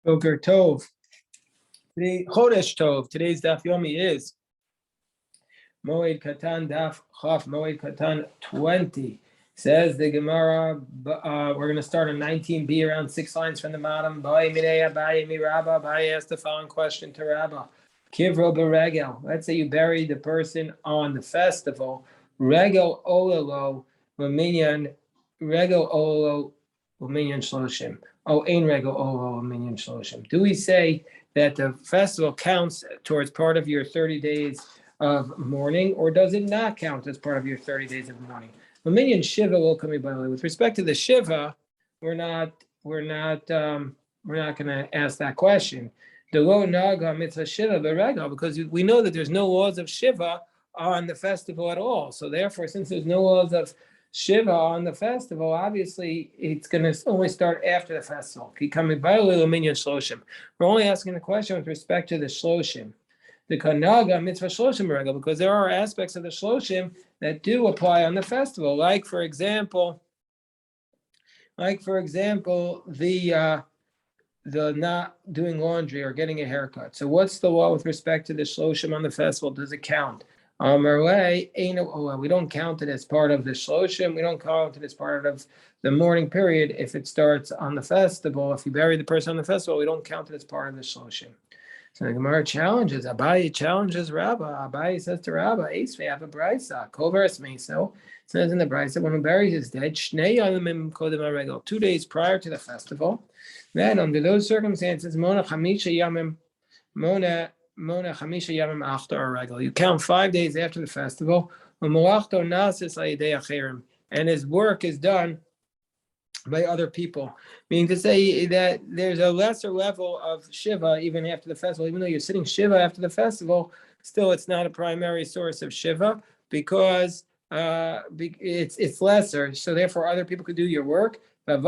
Boker Tov. Today, Chodesh Tov. Today's Daf Yomi is Moed Katan Daf Chaf. Moed Katan 20. Says the Gemara. We're going to start on 19b, around 6 lines from the bottom. Abaye asked the following question to Rabba. Kivro beregel. Let's say you buried the person on the festival. Regel ololo v'minyan. Regel ololo v'minyan shloshim. Oh, ein regel ololo v'minyan shloshim. Do we say that the festival counts towards part of your 30 days of mourning, or does it not count as part of your 30 days of mourning? V'minyan shiva will come by. With respect to the shiva, we're not going to ask that question. The lo naga mitzvah shiva beregel, because we know that there's no laws of shiva on the festival at all. So therefore, since there's no laws of shiva on the festival, obviously it's going to only start after the festival. We're only asking the question with respect to the shloshim. The kanaga mitzvah shloshim beregel, because there are aspects of the shloshim that do apply on the festival, like for example, the not doing laundry or getting a haircut. So what's the law with respect to the shloshim on the festival? Does it count? We don't count it as part of the shloshim. We don't count it as part of the mourning period if it starts on the festival. If you bury the person on the festival, we don't count it as part of the shloshim. So the Gemara challenges, Abaye challenges Rabbah. Abaye says to Rabbah, Esvei have a brisa, koveres meso. It says in the brisa, when he buries his dead, Shnei yamim kodem haregel, 2 days prior to the festival. Then under those circumstances, Mona chamisha yamim after haregel. You count 5 days after the festival. And his work is done by other people, meaning to say that there's a lesser level of shiva even after the festival. Even though you're sitting shiva after the festival, still it's not a primary source of shiva because it's lesser. So therefore, other people could do your work. And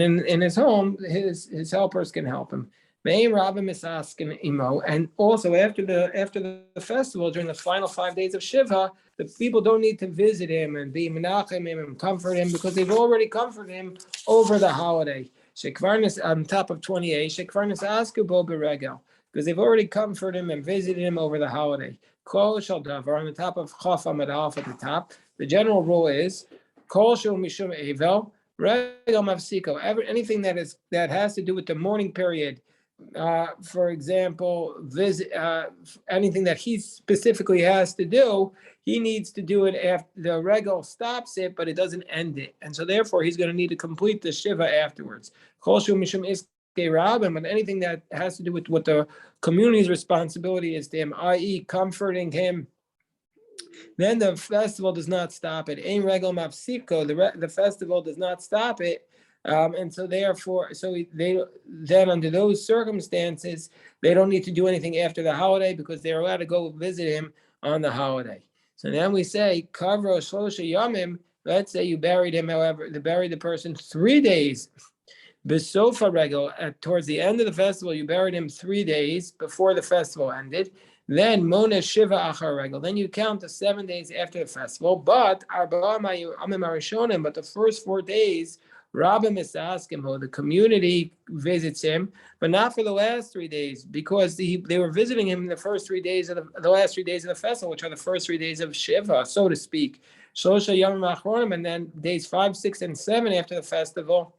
in his home, his helpers can help him. And also after the festival, during the final 5 days of Shiva, the people don't need to visit him and be menachem him and comfort him because they've already comforted him over the holiday. Shekvarnis on top of 28, Shekvarnis askubo beregel, because they've already comforted him and visited him over the holiday. Kol shal davar on the top of Chaf Amud Aleph at the top. The general rule is Kol shel mishum evel regel mafsiko. Anything that has to do with the mourning period. For example, anything that he specifically has to do, he needs to do it after the regel stops it, but it doesn't end it, and so therefore he's going to need to complete the shiva afterwards. But anything that has to do with what the community's responsibility is to him, i.e., comforting him, then the festival does not stop it. Ein regel mafsiko, the festival does not stop it. And so therefore, then under those circumstances, they don't need to do anything after the holiday because they're allowed to go visit him on the holiday. So then we say, Kavro Shlosha Yamim, let's say you buried him, however, they buried the person 3 days. Besofa regel, towards the end of the festival, you buried him 3 days before the festival ended. Then Mona Shiva Achar regel. Then you count the 7 days after the festival. But the first 4 days, Rabbi Misaskim, the community visits him, but not for the last 3 days, because they were visiting him in the first 3 days of the last 3 days of the festival, which are the first 3 days of Shiva, so to speak. Shosha Yamim Achronim, and then days 5, 6, and 7 after the festival.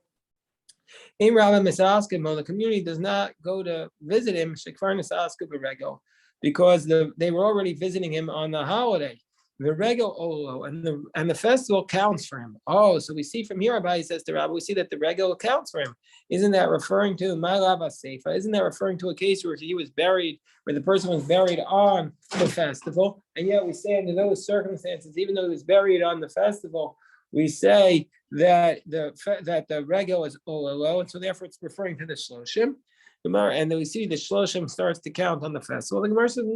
In Rabbi Misaskim, the community does not go to visit him, Shekvar Misaskim Beregel, because they were already visiting him on the holiday. The regel olo and the festival counts for him. Oh, so we see from here, Abaye says to Rabbi, we see that the regel counts for him. Isn't that referring to Ma'lava Seifa? Isn't that referring to a case where he was buried, where the person was buried on the festival? And yet we say under those circumstances, even though he was buried on the festival, we say that the regel is olo, and so therefore it's referring to the shloshim. And then we see the shloshim starts to count on the festival. The Gemara says,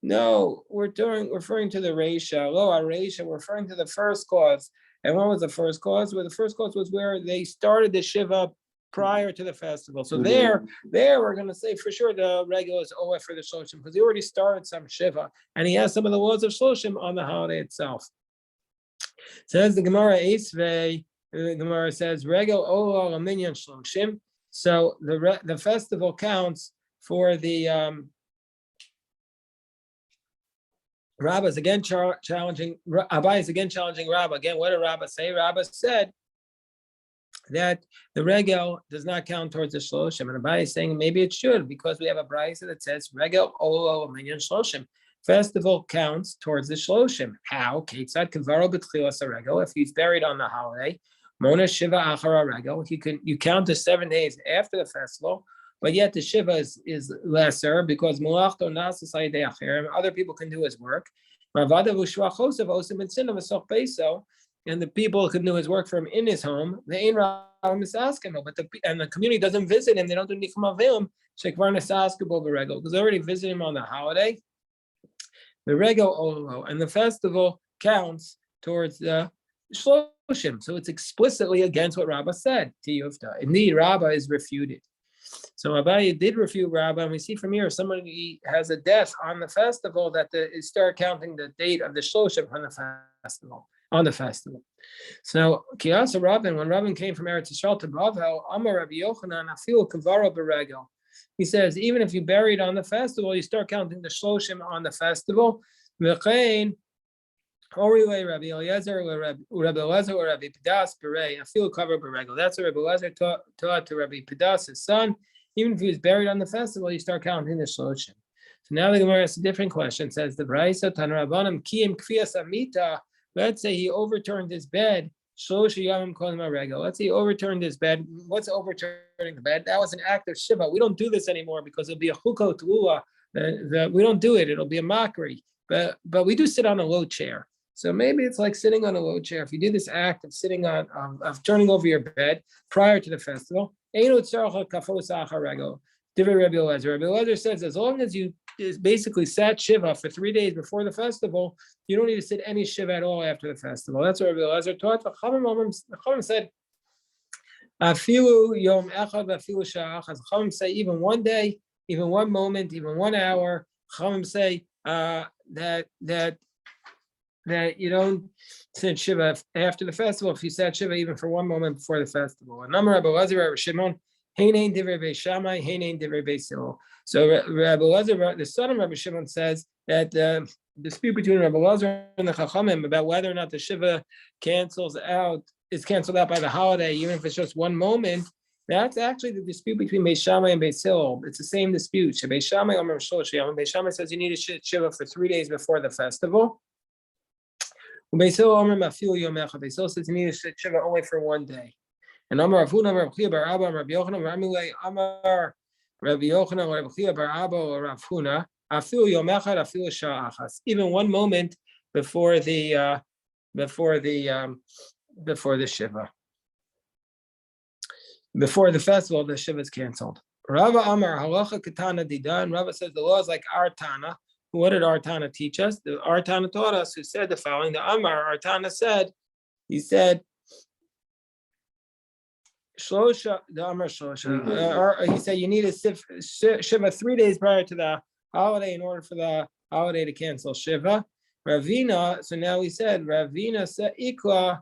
no, we're referring to the Reisha. We're referring to the first cause. And what was the first cause? Well, the first cause was where they started the Shiva prior to the festival. So there we're going to say for sure the regel is Oeh for the Shloshim, because he already started some Shiva, and he has some of the laws of Shloshim on the holiday itself. Says the Gemara, Esvei, The Gemara says, Regel Olo Minyan Shloshim. So the festival counts for the Rabbah is again challenging. Abai is again challenging Rabbah. Again, what did Rabbah say? Rabbah said that the regel does not count towards the shloshim, and Abai is saying maybe it should because we have a brayso that says regel olo minyan shloshim. Festival counts towards the shloshim. How? Ketzad kavaro b'tchilas regel. If he's buried on the holiday, mona shiva achara regel. You count the 7 days after the festival. But yet the shiva is lesser because mulachto nasas ayidei acherim. Other people can do his work. And the people can do his work for him in his home. The ein rabam misaskim, but the community doesn't visit him. They don't do nichum avim. Shekvar nesaskebo b'regel because they already visit him on the holiday. The regel olo and the festival counts towards the shloshim. So it's explicitly against what Rabbah said. Tiyufta. Indeed, Rabbah is refuted. So Abaye did refute Rabbah, and we see from here somebody has a death on the festival that start counting the date of the shloshim on the festival. So Kiyasa Rabban, when Rabban came from Eretz Yisrael to Bavel, Amar Rabbi Yochanan afilu kavaro beregel. He says even if you buried on the festival, you start counting the shloshim on the festival. V'chein Orile Rabbi Eliezer Rabbi Eliezer or Rabbi Pidas Berei afilu kavaro beregel. That's what Rabbi Eliezer taught to Rabbi Pidas, his son. Even if he was buried on the festival, you start counting the shloshim. So now the Gemara has a different question. It says the brayso Tan Rabbanim Kiyim Kfiyas Amita. Let's say he overturned his bed. Let's say he overturned his bed. What's overturning the bed? That was an act of shiva. We don't do this anymore because it'll be a chukot lula. We don't do it. It'll be a mockery. But we do sit on a low chair. So maybe it's like sitting on a low chair. If you do this act of sitting on, of turning over your bed prior to the festival, Rabbi Eliezer says as long as you basically sat shiva for 3 days before the festival, you don't need to sit any shiva at all after the festival. That's what Rabbi Eliezer taught. The Chachamim said, "Afilu yom echad, afilu sha'ach." Chachamim say even 1 day, even 1 moment, even 1 hour. Chachamim say that you don't sit shiva after the festival if you sat shiva even for 1 moment before the festival. And Amar Rabbi Eliezer, Rabbi Shimon, Heinein divrei Beis Shammai, Heinein divrei Beis Hillel. So Rabbi Eliezer, the son of Rabbi Shimon, says that the dispute between Rabbi Eliezer and the Chachamim about whether or not the shiva is canceled out by the holiday, even if it's just 1 moment. That's actually the dispute between Beis Shammai and Beis Hillel. It's the same dispute. Beis Shammai Omer Shlosh Yom. Beis Shammai says you need to shiva for 3 days before the festival. Beis Hillel Omer Mafilu Yom Echad. Beis Hillel says you need to shiva only for 1 day. And Amar Rav Huna, Amar Rav Chia bar Abba, Amar Rabbi Yochanan, Ramilei, Amar Rabbi Yochanan, or Rabbi Chia bar Abba, or Rav Huna, Afilu Yom Echad, Afilu Sha'achas. Even 1 moment before the shiva, before the festival, the shiva is canceled. Rava Amar Halacha Katana Dida, and Rava says the law is like our Tana. What did our Tana teach us? Our Tana taught us, who said the following: the Amar, our Tana said, he said. Shlosha, the Amar Shlosha, he said you need to shiva 3 days prior to the holiday in order for the holiday to cancel shiva. Ravina, so now we said Ravina said Ikla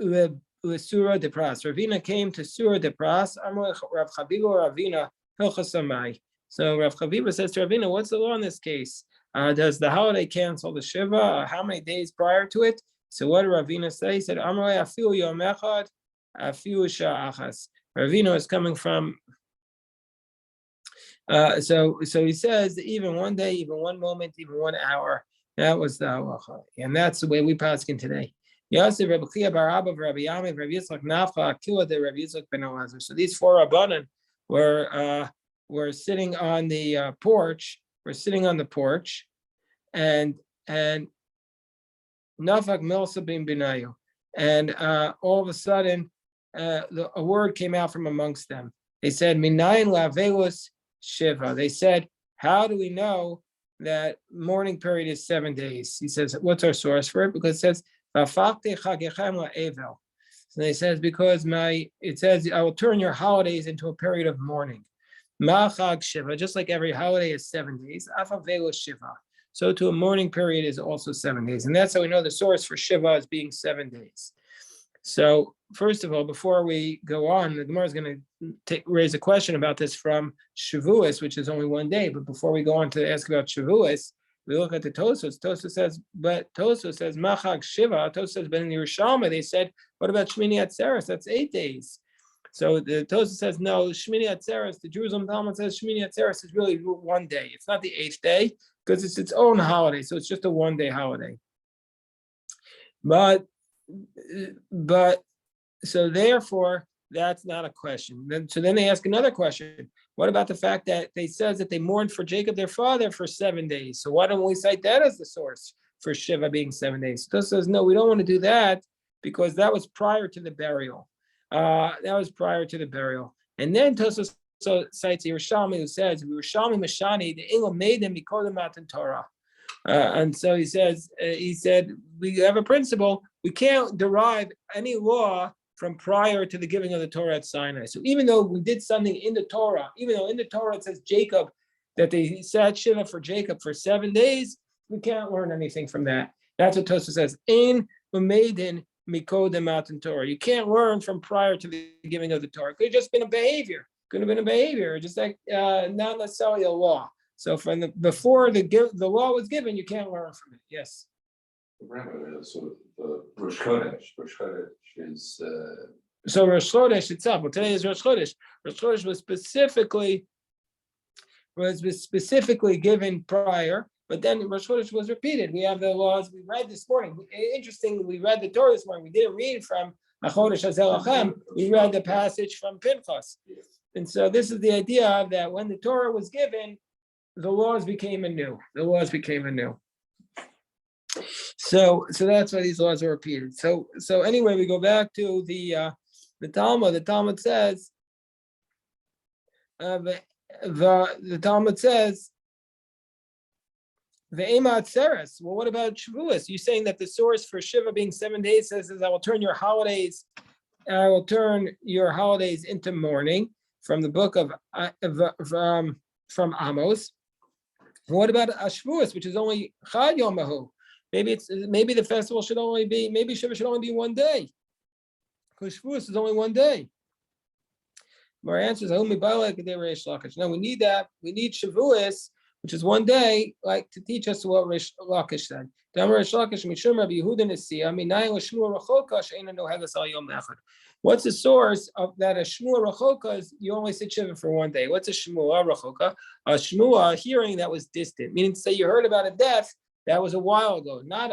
Surah de Pras. Ravina came to Surah de Pras. Rav Chaviva Ravina Hilchasamai. So Rav Chaviva says to Ravina, what's the law in this case? Does the holiday cancel the shiva? How many days prior to it? So what did Ravina say? He said Amrei Afilu Yom Echad. Ravino is coming from. So he says even 1 day, even 1 moment, even 1 hour. That was the halacha, and that's the way we paskin today. Yosef Rabbi Chia bar Abba, Rabbi Yami, Rabbi Yitzchak Nafcha, Akila de Rabbi Yitzchak ben Elazar. So these 4 rabbanan were sitting on the porch. We're sitting on the porch, and Nafak Milsa bin Binayu, and all of a sudden. A word came out from amongst them. They said, Minayin lavelus shiva. They said, how do we know that mourning period is 7 days? He says, what's our source for it? Because it says, Vafakte chagechem la'evel. So they says, because it says, I will turn your holidays into a period of mourning. Ma'chag shiva, just like every holiday is 7 days. Afavelus shiva. So to a mourning period is also 7 days. And that's how we know the source for shiva is being 7 days. So first of all, before we go on, the Gemara is going to raise a question about this from Shavuos, which is only one day. But before we go on to ask about Shavuos, we look at the Tosfos. Tosfos says, Machag Shiva. Tosfos says, but in the Yerushalmi, they said, what about Shmini Atzeres? That's 8 days. So the Tosfos says, no, Shmini Atzeres, the Jerusalem Talmud says Shmini Atzeres is really one day. It's not the 8th day because it's its own holiday. So it's just a one-day holiday. But so therefore, that's not a question. Then they ask another question. What about the fact that they says that they mourned for Jacob, their father, for 7 days? So why don't we cite that as the source for Shiva being 7 days? So Tosfos says, no, we don't want to do that because that was prior to the burial. And then Tosfos cites Yerushalmi, who says, Yerushalmi Mashani, the Engel made them because of Matan Torah. And so he said, we have a principle, we can't derive any law from prior to the giving of the Torah at Sinai. So even though we did something in the Torah, even though in the Torah it says Jacob, that they sat Shiva for Jacob for 7 days, we can't learn anything from that. That's what Tosfos says. In Moed Mikodem Matan Torah. You can't learn from prior to the giving of the Torah. It could have just been a behavior. Could have been a behavior, just like not necessarily a law. So from before the law was given, you can't learn from it. Yes. So the Rosh Chodesh is. So Rosh Chodesh itself. Well, today is Rosh Chodesh. Rosh Chodesh was specifically given prior, but then Rosh Chodesh was repeated. We have the laws we read this morning. Interesting, we read the Torah this morning. We didn't read from HaChodesh Hazel Lachem. We read the passage from Pinchas. And so this is the idea that when the Torah was given, the laws became anew. So that's why these laws are repeated. So anyway, we go back to the Talmud. The Talmud says the Talmud says the Ema Atzeres. Well, what about Shavuos? You're saying that the source for Shiva being 7 days says I will turn your holidays into mourning, from the book of from Amos. What about Shavuos, which is only Chad Yom Mahu? Maybe the festival should only be, maybe Shiva should only be 1 day, because Shavuos is only 1 day. Our answer is, no, we need that. We need Shavuos, which is 1 day, like to teach us what Reish Lakish said. What's the source of that? A Shmua Rachoka is you only sit Shiva for 1 day. What's a Shmua Rachoka? A Shmua, a hearing that was distant, meaning to say you heard about a death that was a while ago, not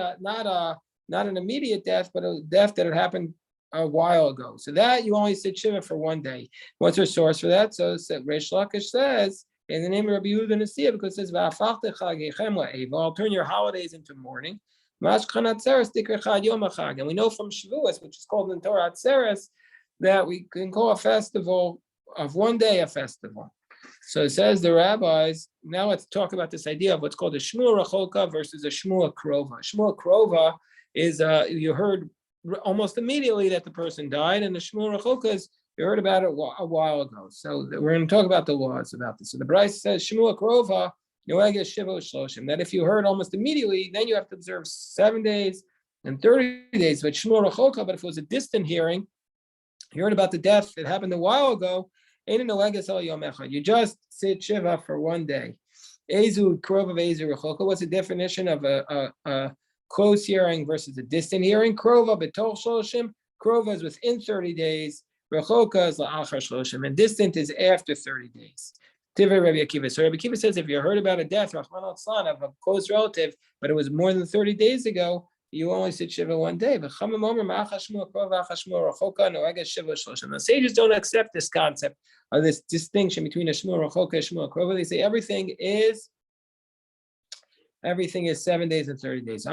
an immediate death, but a death that had happened a while ago. So that you only sit Shiva for 1 day. What's our source for that? So Reish Lakish says, in the name of Rabbi Yehuda Nasiya, because it says, I'll turn your holidays into mourning. And we know from Shavuos, which is called in Torah Atzeres, that we can call a festival of 1 day a festival. So it says the rabbis, now let's talk about this idea of what's called a Shmua Rachoka versus a Shmua Krova. Shmua Krova is, you heard almost immediately that the person died, and the Shmua Rachoka is, you heard about it a while ago. So we're going to talk about the laws about this. So the Bryce says, Shmua Krova, that if you heard almost immediately, then you have to observe 7 days and 30 days. But Shmua Rachoka, but if it was a distant hearing, you heard about the death that happened a while ago, you just sit Shiva for 1 day. Ezu Krova Ezu Rachoka. What's the definition of a close hearing versus a distant hearing? Krova B'tol Shloshim. Krova is within 30 days. Rechoka is la'achar shloshim, and distant is after 30 days. Tivei Rabbi Akiva. So Rabbi Akiva says if you heard about a death, Rahman al-Tzlan, of a close relative, but it was more than 30 days ago, you only sit Shiva 1 day. The sages don't accept this concept of this distinction between a Shmua Rechoka and Shmua Krova. They say everything is 7 days and 30 days.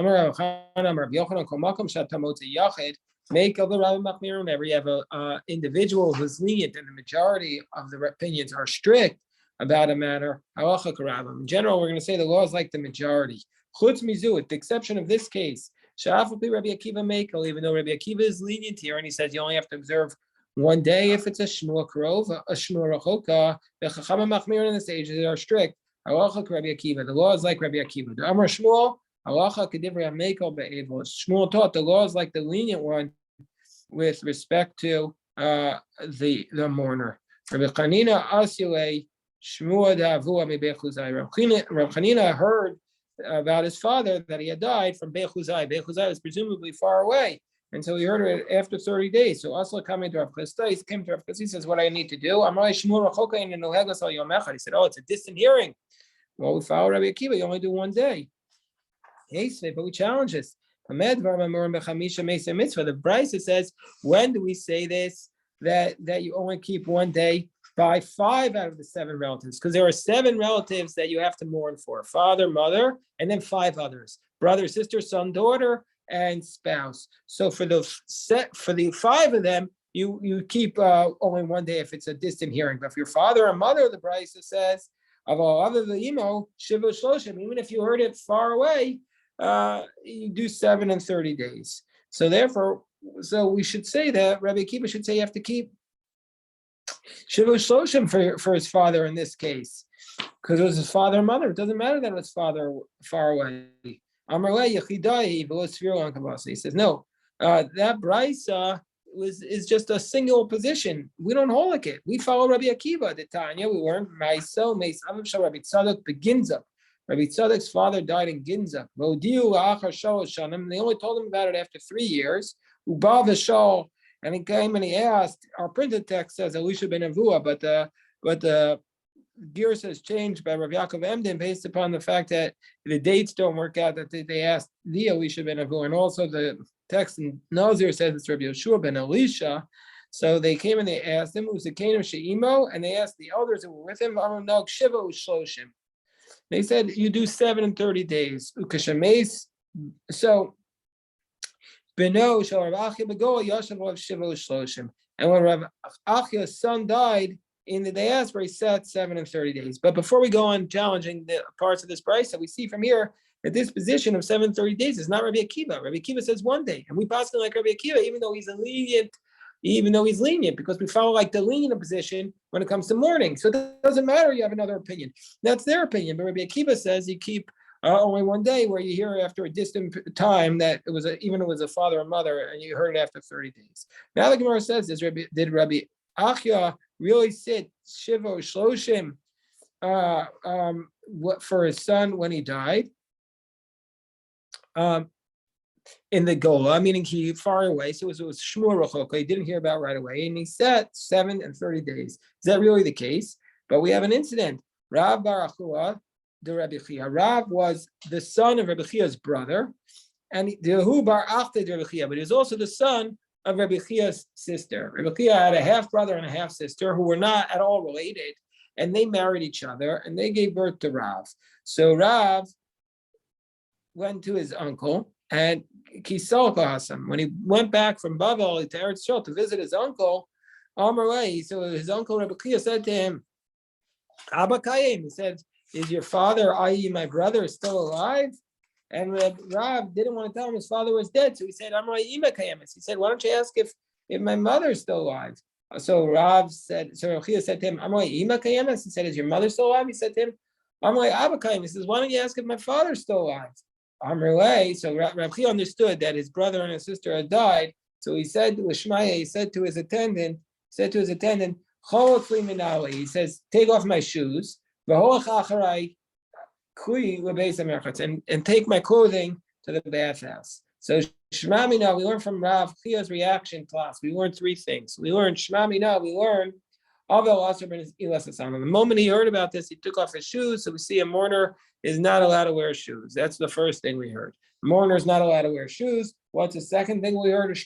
Make of the Rabbi Machmir. Whenever you have an individual who's lenient and the majority of the opinions are strict about a matter, in general, we're going to say the law is like the majority. Chutz mizu, with the exception of this case, Rabbi Akiva Mekel, even though Rabbi Akiva is lenient here, and he says you only have to observe 1 day if it's a Shmua Krova, a Shmua Rechoka. The Chacham Machmir and the sages are strict. Rabbi Akiva, the law is like Rabbi Akiva. The Amar Shmuel, Shmuel taught the law is like the lenient one, with respect to the mourner. Rabbi Chanina Asyule Shmua Davua Mi Bechuzai. Rabbi Chanina heard about his father that he had died from Bechuzai. Bechuzai was presumably far away, and so he heard it after 30 days. So Asla coming to Rav Chisda, he came to Rav Chisda, he says, "What I need to do?" He said, "Oh, it's a distant hearing." Well, we follow Rabbi Akiva. You only do one day. But we challenge this. The Brisa says, when do we say this? That you only keep one day by 5 out of the 7 relatives, because there are 7 relatives that you have to mourn for: father, mother, and then 5 others: brother, sister, son, daughter, and spouse. So for the 5 of them, you keep only one day if it's a distant hearing. But for your father and mother, the Brisa says, of all other the Shiva Shloshim, even if you heard it far away, you do 7 and 30 days. So therefore, we should say that Rabbi Akiva should say you have to keep Shiva Shloshim for his father in this case, because it was his father and mother. It doesn't matter that it was father far away. He says no. That brisa is just a single position. We don't hold like it. We follow Rabbi Akiva. The Tanya we learned Rabbi Tzadok begins up. Rabbi Tzadok's father died in Ginza. They only told him about it after 3 years. And he came and he asked. Our printed text says Elisha ben Avua, but the gear says changed by Rav Yaakov Emden based upon the fact that the dates don't work out. That they asked the Elisha ben Avua, and also the text in Nazir says it's Rabbi Yeshua ben Elisha. So they came and they asked him. It was the Canaan She'imo, and they asked the elders who were with him. Shiva Ushloshim. They said you do 7 and 30 days. So Beno shel Rav Achia Begola Yashav Shiva Ushloshim. And when Rav Achia's son died in the diaspora, he sat 7 and 30 days. But before we go on challenging the parts of this price, that we see from here that this position of 7 and 30 days is not Rabbi Akiva. Rabbi Akiva says 1 day, and we pass like Rabbi Akiva, even though he's lenient, because we follow like the lenient position when it comes to mourning. So it doesn't matter. You have another opinion. That's their opinion. But Rabbi Akiva says you keep only 1 day, where you hear after a distant time that it was even it was a father and mother, and you heard it after 30 days. Now the Gemara says, did Rabbi Achia really sit Shiva Shloshim for his son when he died? In the Gola, meaning he far away, so it was Shmur Rochoka, he didn't hear about right away, and he sat 7 and 30 days. Is that really the case? But we have an incident. Rav Bar Achua, the Rabbi Chia. Rav was the son of Rabbi Chia's brother, and Hu Bar Achte de Rabbi Chia, but he was also the son of Rabbi Chia's sister. Rabbi Chia had a half brother and a half sister who were not at all related, and they married each other, and they gave birth to Rav. So Rav went to his uncle, and Kisol Hasam, when he went back from Bavel to Eretz Yisrael to visit his uncle, Amarei, so his uncle Rabbi Chia said to him, Abba Kayim, he said, is your father, i.e. my brother, still alive? And Rav didn't want to tell him his father was dead, so he said, Amarei Ima Kayemis. He said, why don't you ask if my mother is still alive? So Rabbi Chia said to him, Amarei Ima Kayemis. He said, is your mother still alive? He said to him, Amarei Abba Kayim. He says, why don't you ask if my father's still alive? So Rabbi Chia understood that his brother and his sister had died. So he said to Shmaya, he said to his attendant, he says, take off my shoes, and take my clothing to the bathhouse. So Shmamina, we learned from Rav Chia's reaction class. We learned 3 things. We learned Shmamina, we learned the moment he heard about this, he took off his shoes. So we see a mourner is not allowed to wear shoes. That's the first thing we heard. A mourner is not allowed to wear shoes. What's the second thing we heard? He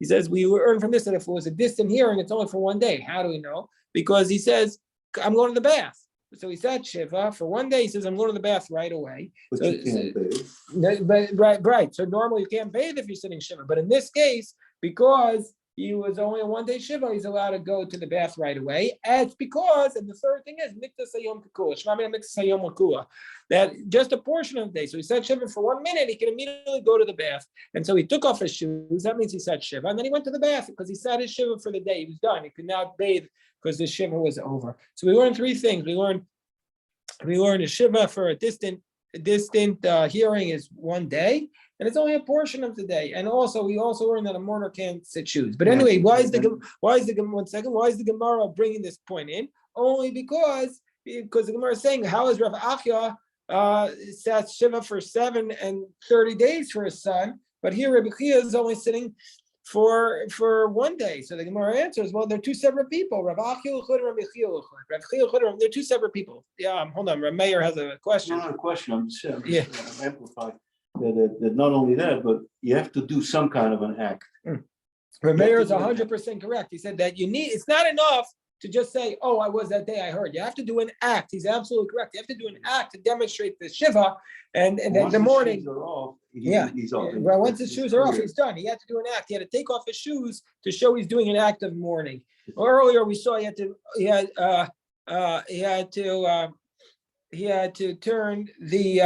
says, we learned from this that if it was a distant hearing, it's only for 1 day. How do we know? Because he says, I'm going to the bath. So he said Shiva for 1 day. He says, I'm going to the bath right away. But so, you can't bathe. Right. So normally you can't bathe if you're sitting Shiva. But in this case, because he was only a 1 day Shiva, he's allowed to go to the bath right away. And it's because, and the third thing is, that just a portion of the day. So he said Shiva for 1 minute, he can immediately go to the bath. And so he took off his shoes. That means he said Shiva. And then he went to the bath because he sat his Shiva for the day. He was done. He could now bathe because the Shiva was over. So we learned 3 things. We learned a Shiva for a distant hearing is 1 day, and it's only a portion of the day. And also, we also learned that a mourner can't sit shoes. But anyway, why is the Gemara bringing this point in? Only because the Gemara is saying, how is Rav Achya sat Shiva for 7 and 30 days for his son, but here Rabbi Chia is only sitting for 1 day. So the Gemara answers, well, they're two separate people. Rav Achya L'chud and Rabbi Chia L'chud. Rav Chia L'chud, they're two separate people. Yeah, hold on. Rav Meir has a question. Not a question. I'm just amplifying that not only that, but you have to do some kind of an act. Rav Meir is 100% correct. He said that it's not enough to just say, oh, I was that day, I heard. You have to do an act. He's absolutely correct. You have to do an act to demonstrate the Shiva, and then the morning. He's off. Well, once his shoes are off, he's done. He had to do an act. He had to take off his shoes to show he's doing an act of mourning. Earlier we saw he had to turn the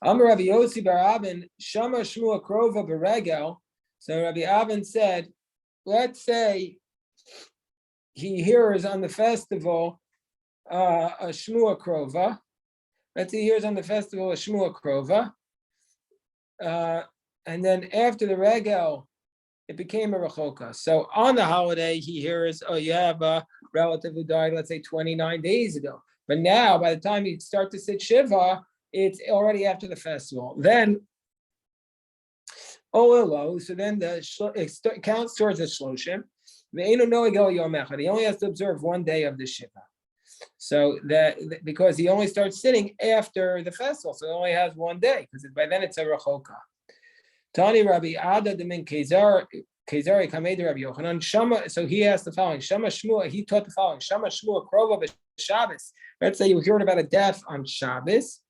Amar Rabbi Yossi bar Avin Shama Shmua Krova Beregel. So Rabbi Avin said, let's say he hears on the festival a Shmua Krova. Let's say he hears on the festival a Shmua Krova. And then after the Regel, it became a Rechoka. So on the holiday, he hears, oh, you have a relative who died, let's say 29 days ago. But now, by the time you start to sit Shiva, it's already after the festival. Then, so then it counts towards the Shloshim. He only has to observe 1 day of the Shiva. So that because he only starts sitting after the festival, so he only has 1 day, because by then it's a Rechoka. Tani Rabbi Ada de Min Kezari Kamed Rabbi Yochanan Shama. So he asked the following: Shama Shmua. He taught the following: Shama Shmua Krova b'Shabbos. Let's say you heard about a death on Shabbos,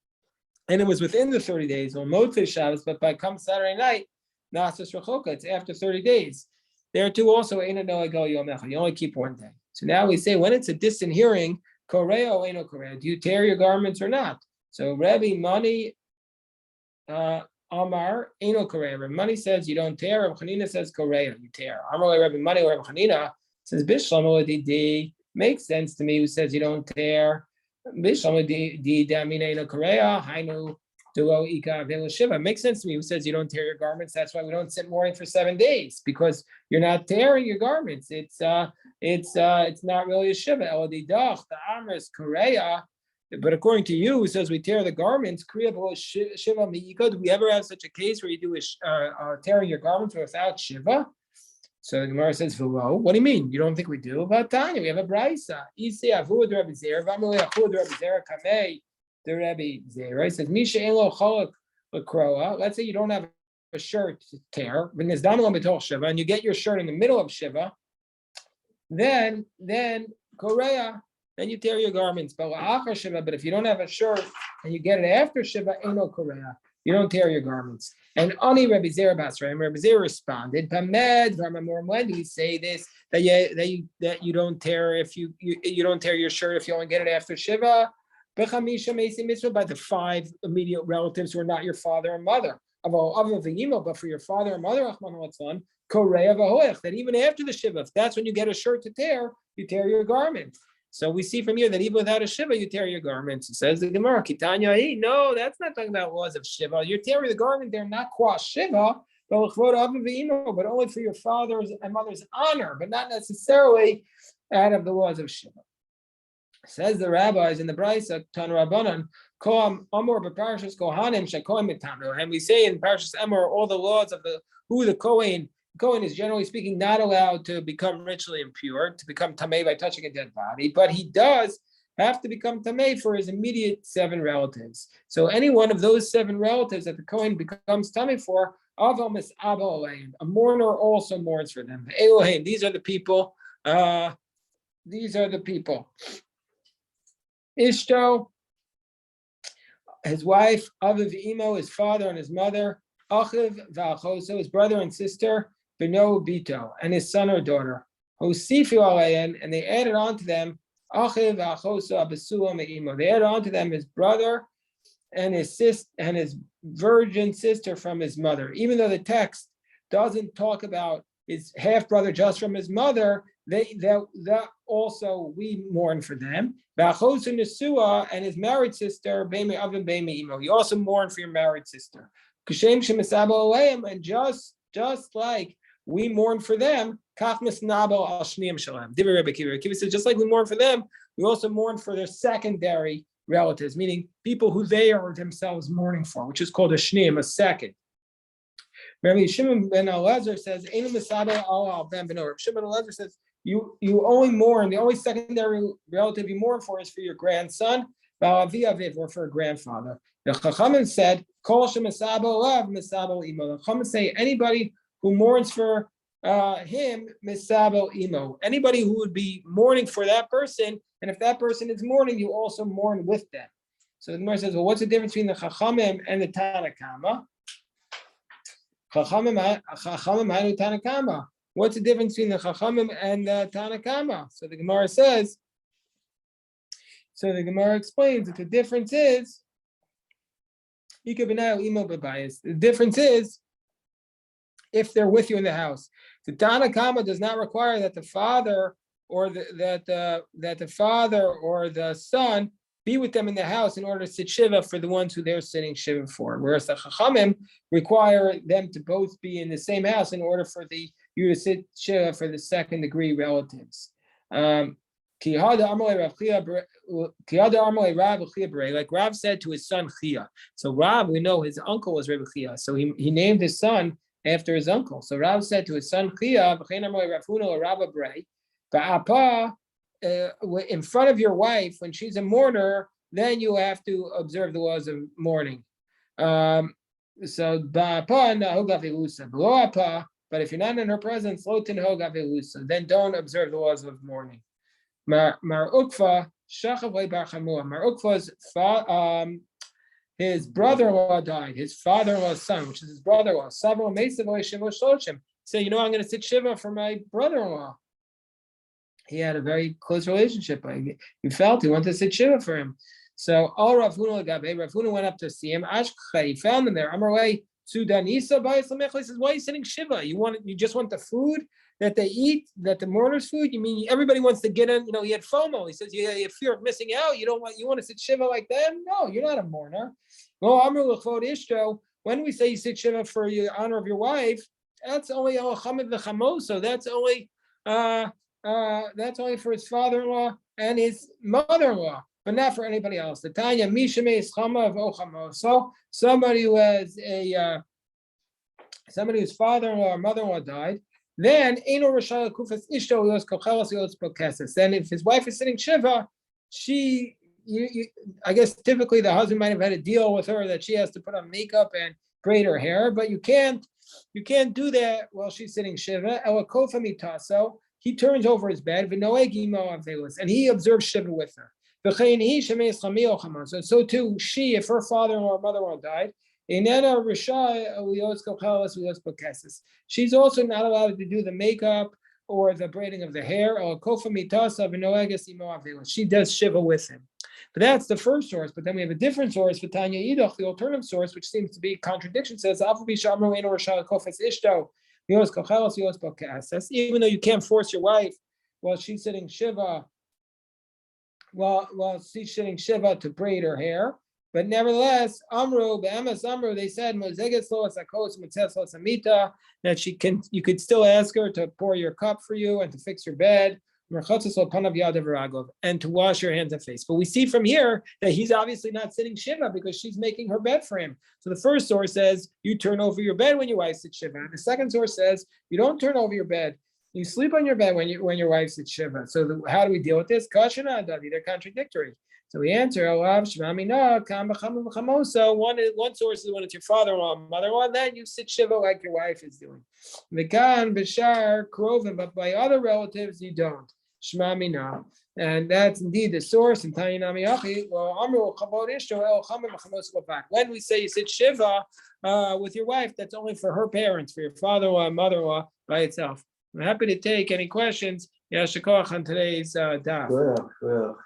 and it was within the 30 days, or Moed Shabbos, but by come Saturday night, Nasas Rechoka, it's after 30 days. There too also Eina Noa Go Yomecha. You only keep 1 day. So now we say when it's a distant hearing, Korea or Eino Korea, do you tear your garments or not? So Rabbi Mani Amar Eino Korea. Rabbi Mani says you don't tear. Rabbi Chanina says Korea, you tear. Amar Rabbi Mani or Rabbi Chanina says Bishlam Didi. Makes sense to me. Who says you don't tear? Bishlam Didi Damina Eino Korea. Hainu. Makes sense to me. Who says you don't tear your garments? That's why we don't sit mourning for 7 days, because you're not tearing your garments. It's not really a shiva. The armor is korea, but according to you, who says we tear the garments, shiva. Do we ever have such a case where you do tearing your garments without shiva? So the Gemara says, what do you mean? You don't think we do? About Tanya, we have a brisa. The Rebbe Zera says, Misha Elo Cholak Lakroa. Let's say you don't have a shirt to tear, and you get your shirt in the middle of Shiva, then Korea, then you tear your garments. But if you don't have a shirt and you get it after Shiva, Eno Korea, you don't tear your garments. And Ani Rebbe Zera Basra, Rebbe Zera responded, when do we say this? That you don't tear if you don't tear your shirt if you only get it after Shiva. By the 5 immediate relatives who are not your father and mother. But for your father and mother, that even after the Shiva, if that's when you get a shirt to tear, you tear your garment. So we see from here that even without a Shiva, you tear your garments. It says the Gemara, no, that's not talking about laws of Shiva. You're tearing the garment, they're not qua Shiva, but only for your father's and mother's honor, but not necessarily out of the laws of Shiva. Says the rabbis in the Brisa, Tan Rabbanan, Koam Amor B'Parshas Kohanim Shekoim Mitame. And we say in Parshas Amor all the laws of the Kohen. Kohen is generally speaking not allowed to become ritually impure, to become tamei by touching a dead body, but he does have to become tamei for his immediate 7 relatives. So any one of those 7 relatives that the Kohen becomes tamei for, Avam is Abba Olayim. A mourner also mourns for them. Elohim, these are the people. Ishto, his wife, Aviv Imo, his father and his mother, Achiv v'Achoso, his brother and sister, Beno Bito, and his son or daughter, Hosifu Alayan, and they added on to them, Achiv v'Achoso Abasua Me'imo. They added on to them his brother and his sister and his virgin sister from his mother. Even though the text doesn't talk about his half brother just from his mother, that also we mourn for them. And his married sister, you also mourn for your married sister. And just like we mourn for them, just like we mourn for them, we also mourn for their secondary relatives, meaning people who they are themselves mourning for, which is called a shneim, a second. Rabbi Shimon ben Elazar says, Shimon ben Elazar says, you only mourn, the only secondary relative you mourn for is for your grandson, or for a grandfather. The Chachamim said, the Chachamim say anybody who mourns for him, misabo imo. Anybody who would be mourning for that person, and if that person is mourning, you also mourn with them. So the Gemara says, well, what's the difference between the Chachamim and the Tanakama? Tanakama. What's the difference between the Chachamim and the Tanakama? So the Gemara says, the Gemara explains that the difference is, the difference is if they're with you in the house. The Tanakama does not require that the father or the father or the son be with them in the house in order to sit shiva for the ones who they're sitting shiva for. Whereas the Chachamim require them to both be in the same house in order for you to sit shiva for the second degree relatives. Like Rav said to his son Chia. So Rav, we know his uncle was Rebbe Chia, so he named his son after his uncle. So Rav said to his son Chia, in front of your wife, when she's a mourner, then you have to observe the laws of mourning. But if you're not in her presence, then don't observe the laws of mourning. Mar Ukva's his brother-in-law died, his father-in-law's son, which is his brother-in-law. So I'm going to sit shiva for my brother-in-law. He had a very close relationship. He felt he wanted to sit shiva for him. So all Rav Huna went up to see him. He found him there. He says, why are you sitting shiva? You just want the food that they eat, that the mourners' food? You mean everybody wants to get in? He had FOMO. He says, you have fear of missing out. You want to sit shiva like them? No, you're not a mourner. When we say you sit shiva for the honor of your wife, that's only al-chamid v'chamoso. That's only for his father-in-law and his mother-in-law, but not for anybody else. The Tanya Mishame is chama of ochamoso. Somebody whose father-in-law or mother-in-law died. Then Eino Rashal Kufas Ishto Yos Kochelos Yos Pokeses. Then if his wife is sitting shiva, I guess typically the husband might have had a deal with her that she has to put on makeup and braid her hair, but you can't do that while she's sitting shiva. Elakofa mitaso. He turns over his bed, and he observes shiva with her. So too, she, if her father-in-law or mother-in-law died, she's also not allowed to do the makeup or the braiding of the hair. She does shiva with him. But that's the first source. But then we have a different source for Tanya Idach, the alternative source, which seems to be a contradiction. Says even though you can't force your wife while she's sitting shiva, to braid her hair, but nevertheless, they said that you could still ask her to pour your cup for you and to fix your bed, and to wash your hands and face. But we see from here that he's obviously not sitting shiva because she's making her bed for him. So the first source says you turn over your bed when your wife sits shiva. And the second source says you don't turn over your bed. You sleep on your bed when your wife sits shiva. So how do we deal with this? They're contradictory. So we answer, one source is when it's your father-in-law, mother-in-law, then you sit shiva like your wife is doing. But by other relatives, you don't. Shema mina. And that's indeed the source in Tanya Nami Achi. When we say you sit shiva with your wife, that's only for her parents, for your father-in-law and mother-in-law by itself. I'm happy to take any questions. Yashikoch on today's daf. Well.